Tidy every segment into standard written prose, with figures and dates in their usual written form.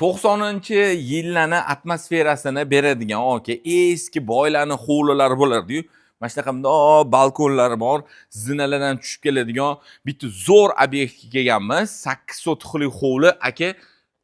90-yillarni atmosferasini beradigan eski boylarning hovlilari bo'lardi-yu. Mana shunaqa bundoq balkonlari bor, zinalardan tushib keladigan bitta zo'r obyektga kelganmiz. 8 sotixlik hovli aka.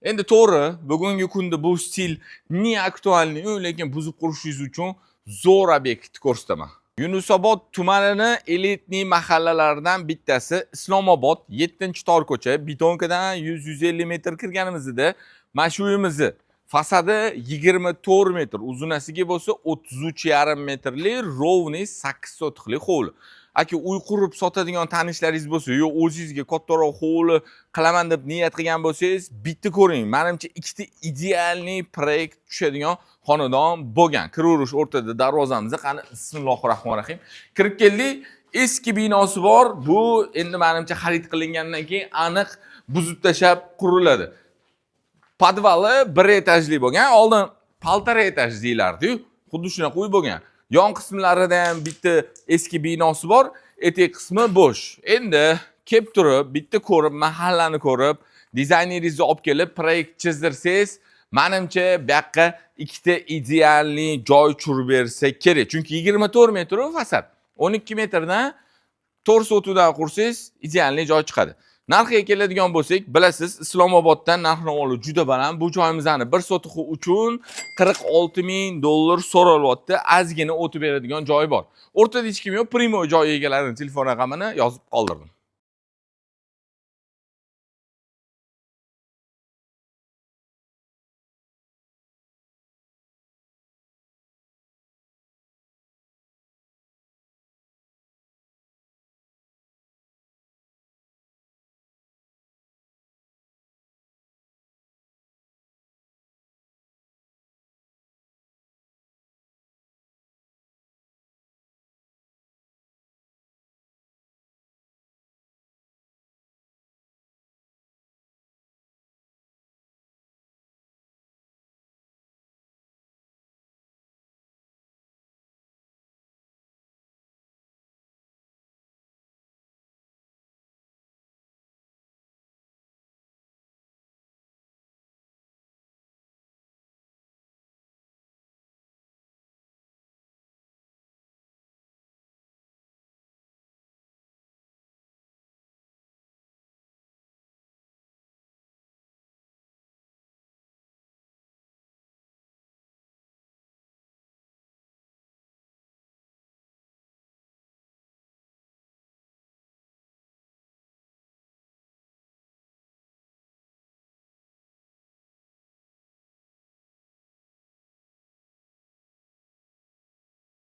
Endi to'g'ri, bugungi kunda bu stil ne aktualni, lekin buzib qurishingiz uchun zo'r obyektni ko'rsataman. Yunusobod tumanining elitni mahallalaridan bittasi Islomobod 7-tor ko'cha, betonkadan 100-150 metr kirganimizda mana shu uyimizni fasadi 24 metr, uzunasiga bo'lsa 33,5 metrli rovniy 8 sotixli hovli. Aka uy qurib sotadigan tanishlaringiz bo'lsa, yo o'zingizga kattaroq hovli qilaman deb niyat qilgan bo'lsangiz, bitta ko'ring. Menimcha ikkita idealniy proyekt tushadigan xonadon bo'lgan. Kiraverish o'rtada darvozamizni qani bismillahir-rohmanir-rohim. Kirib keldik. Eski binosi bor. Bu endi menimcha xarid qilingandan keyin aniq buzib tashab quriladi. Podvali 1 etajli bo'lgan, oldin 1,5 etaj deyilardi-yu. Xuddi shunaqa uy bo'lgan. Yon qismlarida ham bitta eski binosi bor, etek qismi bo'sh. Endi kelib turib, bitta ko'rib, mahallani ko'rib, dizayneringizni olib kelib, proyekt chizdirsangiz, menimcha bu yoqqa ikkita idealniy joy tushirib bersa kerak. Chunki 24 metr fasad. 12 metrdan 4 sotudan qursangiz, idealniy joy chiqadi. Narxiga keladigan bo'lsak, bilasiz, Islomoboddan narx-navolar juda baland. Bu joyimizni 1 sotixi uchun $46,000 so'ralyapti. Ozgina o'tib beradigan joyi bor. O'rtada hech kim yo'q. Primo joy egalarining telefon raqamini yozib qoldirdim.